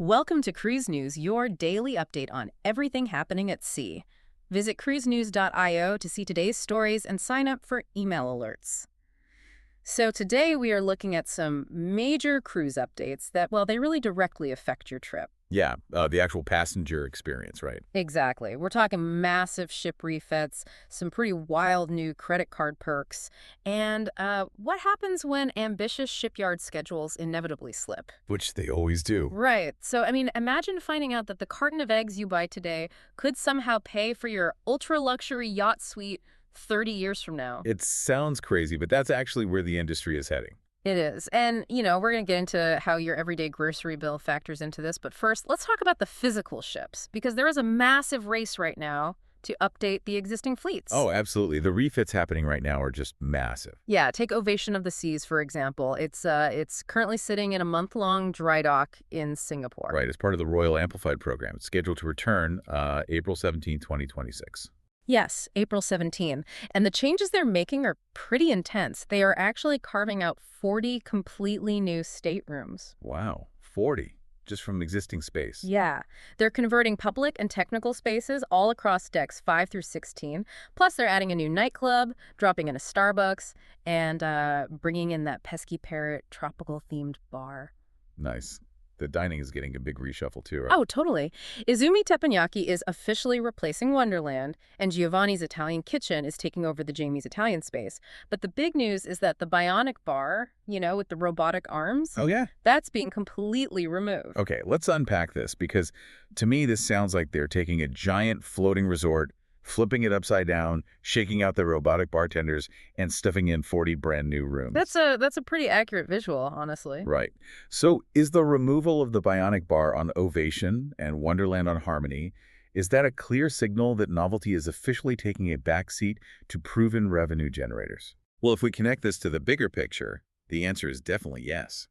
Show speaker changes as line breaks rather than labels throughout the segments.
Welcome to Cruise News, your daily update on everything happening at sea. Visit cruisenews.io to see today's stories and sign up for email alerts. So today we are looking at some major cruise updates that, well, they really directly affect your trip.
Yeah, the actual passenger experience, right?
Exactly. We're talking massive ship refits, some pretty wild new credit card perks, and what happens when ambitious shipyard schedules inevitably slip.
Which they always do.
Right. So, imagine finding out that the carton of eggs you buy today could somehow pay for your ultra-luxury yacht suite 30 years from now.
It sounds crazy, but that's actually where the industry is heading.
It is. And, we're going to get into how your everyday grocery bill factors into this. But first, let's talk about the physical ships, because there is a massive race right now to update the existing fleets.
Oh, absolutely. The refits happening right now are just massive.
Yeah, take Ovation of the Seas, for example. It's currently sitting in a month-long dry dock in Singapore.
Right, as part of the Royal Amplified program. It's scheduled to return April 17, 2026.
Yes, April 17. And the changes they're making are pretty intense. They are actually carving out 40 completely new staterooms.
Wow, 40, just from existing space.
Yeah. They're converting public and technical spaces all across decks 5 through 16. Plus, they're adding a new nightclub, dropping in a Starbucks, and bringing in that pesky parrot tropical-themed bar.
Nice. The dining is getting a big reshuffle too, right?
Oh, totally. Izumi Teppanyaki is officially replacing Wonderland, and Giovanni's Italian Kitchen is taking over the Jamie's Italian space. But the big news is that the bionic bar, with the robotic arms,
Oh, yeah?
that's being completely removed.
Okay, let's unpack this, because to me this sounds like they're taking a giant floating resort, flipping it upside down, shaking out the robotic bartenders, and stuffing in 40 brand new rooms.
That's a pretty accurate visual, honestly.
Right. So is the removal of the bionic bar on Ovation and Wonderland on Harmony, is that a clear signal that novelty is officially taking a backseat to proven revenue generators? Well, if we connect this to the bigger picture, the answer is definitely yes.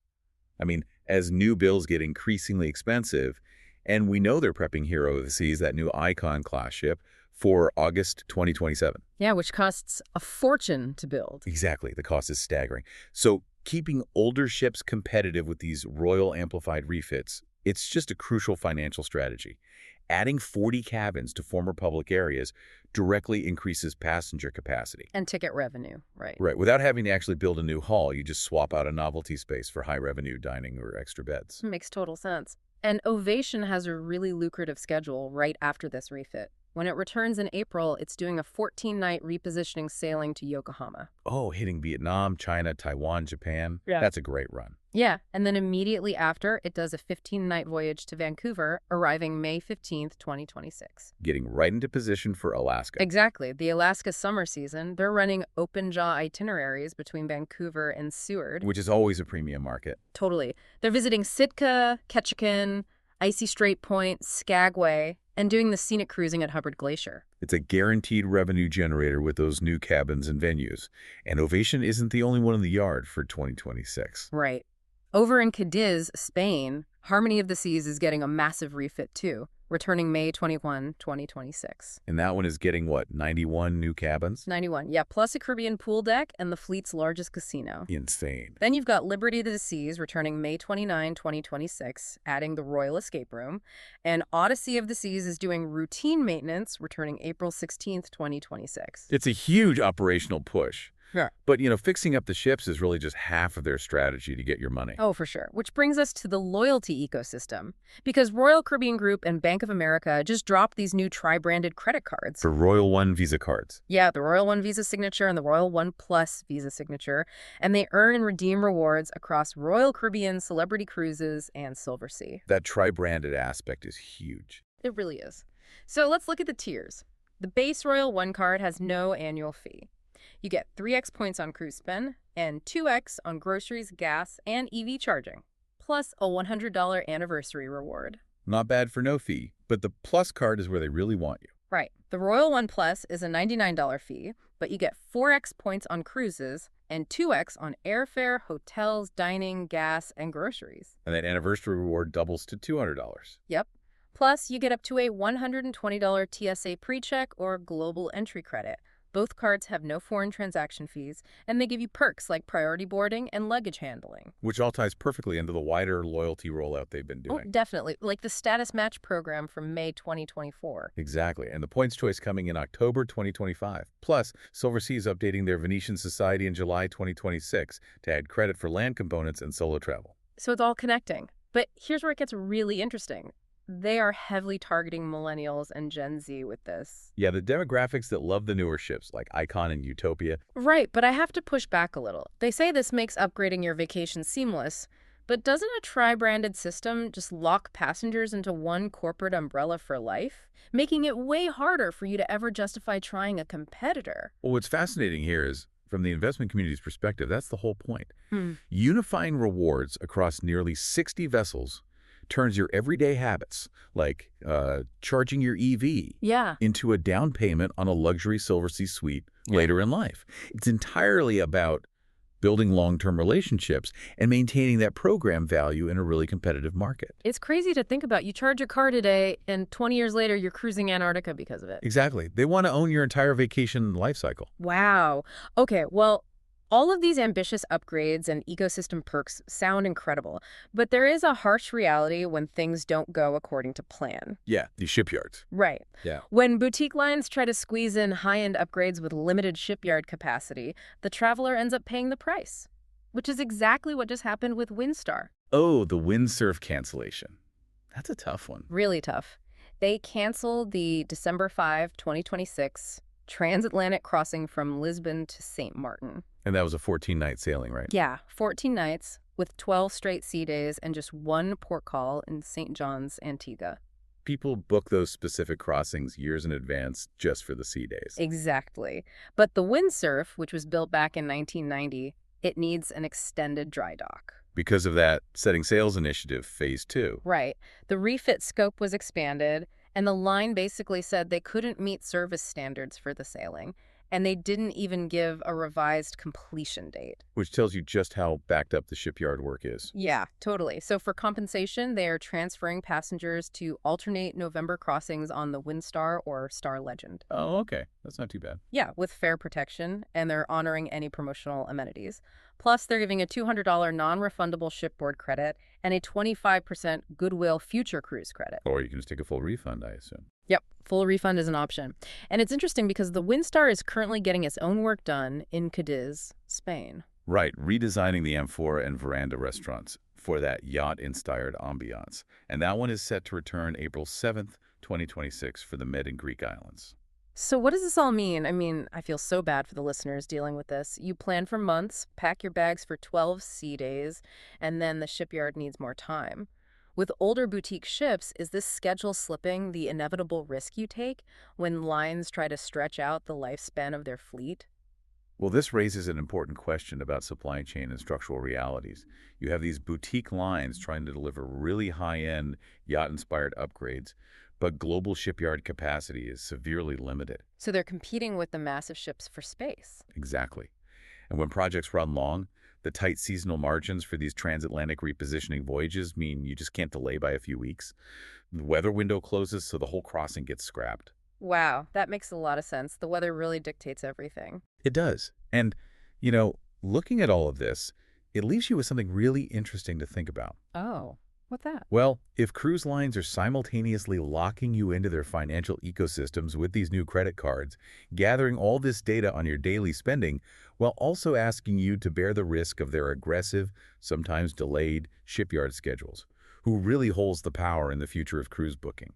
As new builds get increasingly expensive, and we know they're prepping Hero of the Seas, that new Icon-class ship, for August 2027.
Yeah, which costs a fortune to build.
Exactly. The cost is staggering. So keeping older ships competitive with these Royal Amplified refits, it's just a crucial financial strategy. Adding 40 cabins to former public areas directly increases passenger capacity.
And ticket revenue, right.
Right. Without having to actually build a new hull, you just swap out a novelty space for high-revenue dining or extra beds.
Makes total sense. And Ovation has a really lucrative schedule right after this refit. When it returns in April, it's doing a 14-night repositioning sailing to Yokohama.
Oh, hitting Vietnam, China, Taiwan, Japan.
Yeah.
That's a great run.
Yeah, and then immediately after, it does a 15-night voyage to Vancouver, arriving May 15th, 2026.
Getting right into position for Alaska.
Exactly. The Alaska summer season, they're running open-jaw itineraries between Vancouver and Seward.
Which is always a premium market.
Totally. They're visiting Sitka, Ketchikan, Icy Strait Point, Skagway, and doing the scenic cruising at Hubbard Glacier.
It's a guaranteed revenue generator with those new cabins and venues. And Ovation isn't the only one in the yard for 2026.
Right. Over in Cadiz, Spain, Harmony of the Seas is getting a massive refit too, returning May 21, 2026.
And that one is getting, what, 91 new cabins?
91, yeah, plus a Caribbean pool deck and the fleet's largest casino.
Insane.
Then you've got Liberty of the Seas returning May 29, 2026, adding the Royal Escape Room. And Odyssey of the Seas is doing routine maintenance, returning April 16, 2026.
It's a huge operational push.
Yeah.
But, fixing up the ships is really just half of their strategy to get your money.
Oh, for sure. Which brings us to the loyalty ecosystem. Because Royal Caribbean Group and Bank of America just dropped these new tri-branded credit cards.
For Royal One Visa cards.
Yeah, the Royal One Visa Signature and the Royal One Plus Visa Signature. And they earn and redeem rewards across Royal Caribbean, Celebrity Cruises, and Silversea.
That tri-branded aspect is huge.
It really is. So let's look at the tiers. The base Royal One card has no annual fee. You get 3x points on cruise spend and 2x on groceries, gas, and EV charging, plus a $100 anniversary reward.
Not bad for no fee, but the Plus card is where they really want you.
Right. The Royal One Plus is a $99 fee, but you get 4x points on cruises and 2x on airfare, hotels, dining, gas, and groceries.
And that anniversary reward doubles to $200.
Yep. Plus, you get up to a $120 TSA PreCheck or global entry credit, Both cards have no foreign transaction fees, and they give you perks like priority boarding and luggage handling.
Which all ties perfectly into the wider loyalty rollout they've been
Oh,
doing.
definitely, like the status match program from May 2024.
Exactly, and the points choice coming in October 2025. Plus, Silversea is updating their Venetian Society in July 2026 to add credit for land components and solo travel.
So it's all connecting. But here's where it gets really interesting. They are heavily targeting millennials and Gen Z with this.
Yeah, the demographics that love the newer ships, like Icon and Utopia.
Right, but I have to push back a little. They say this makes upgrading your vacation seamless, but doesn't a tri-branded system just lock passengers into one corporate umbrella for life, making it way harder for you to ever justify trying a competitor?
Well, what's fascinating here is, from the investment community's perspective, that's the whole point.
Hmm.
Unifying rewards across nearly 60 vessels turns your everyday habits, like charging your EV,
Yeah.
into a down payment on a luxury Silversea suite later in life. It's entirely about building long-term relationships and maintaining that program value in a really competitive market.
It's crazy to think about. You charge your car today, and 20 years later, you're cruising Antarctica because of it.
Exactly. They want to own your entire vacation life cycle.
Wow. Okay, well, all of these ambitious upgrades and ecosystem perks sound incredible, but there is a harsh reality when things don't go according to plan.
Yeah, these shipyards.
Right.
Yeah.
When boutique lines try to squeeze in high-end upgrades with limited shipyard capacity, the traveler ends up paying the price, which is exactly what just happened with Windstar.
Oh, the windsurf cancellation. That's a tough one.
Really tough. They canceled the December 5, 2026 transatlantic crossing from Lisbon to St. Martin.
And that was a 14-night sailing, right?
Yeah, 14 nights with 12 straight sea days and just one port call in St. John's, Antigua.
People book those specific crossings years in advance just for the sea days.
Exactly. But the windsurf, which was built back in 1990, it needs an extended dry dock.
Because of that Setting Sails initiative, Phase 2.
Right. The refit scope was expanded, and the line basically said they couldn't meet service standards for the sailing, and they didn't even give a revised completion date.
Which tells you just how backed up the shipyard work is.
Yeah, totally. So for compensation, they are transferring passengers to alternate November crossings on the Windstar or Star Legend.
Oh, okay. That's not too bad.
Yeah, with fare protection, and they're honoring any promotional amenities. Plus, they're giving a $200 non-refundable shipboard credit and a 25% Goodwill Future Cruise credit.
Or you can just take a full refund, I assume.
Yep, full refund is an option. And it's interesting because the Windstar is currently getting its own work done in Cadiz, Spain.
Right, redesigning the amphora and veranda restaurants for that yacht-inspired ambiance. And that one is set to return April 7th, 2026 for the Med and Greek Islands.
So what does this all mean? I mean, I feel so bad for the listeners dealing with this. You plan for months, pack your bags for 12 sea days, and then the shipyard needs more time. With older boutique ships, is this schedule slipping the inevitable risk you take when lines try to stretch out the lifespan of their fleet?
Well, this raises an important question about supply chain and structural realities. You have these boutique lines trying to deliver really high-end, yacht-inspired upgrades, but global shipyard capacity is severely limited.
So they're competing with the massive ships for space.
Exactly. And when projects run long, the tight seasonal margins for these transatlantic repositioning voyages mean you just can't delay by a few weeks. The weather window closes, so the whole crossing gets scrapped.
Wow, that makes a lot of sense. The weather really dictates everything.
It does. And, looking at all of this, it leaves you with something really interesting to think about.
Oh, what's that?
Well, if cruise lines are simultaneously locking you into their financial ecosystems with these new credit cards, gathering all this data on your daily spending, while also asking you to bear the risk of their aggressive, sometimes delayed, shipyard schedules, who really holds the power in the future of cruise booking?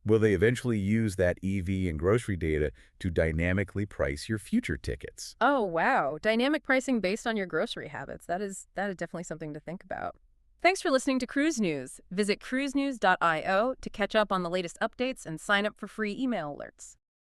Will they eventually use that EV and grocery data to dynamically price your future tickets?
Oh, wow. Dynamic pricing based on your grocery habits. That is definitely something to think about. Thanks for listening to Cruise News. Visit cruisenews.io to catch up on the latest updates and sign up for free email alerts.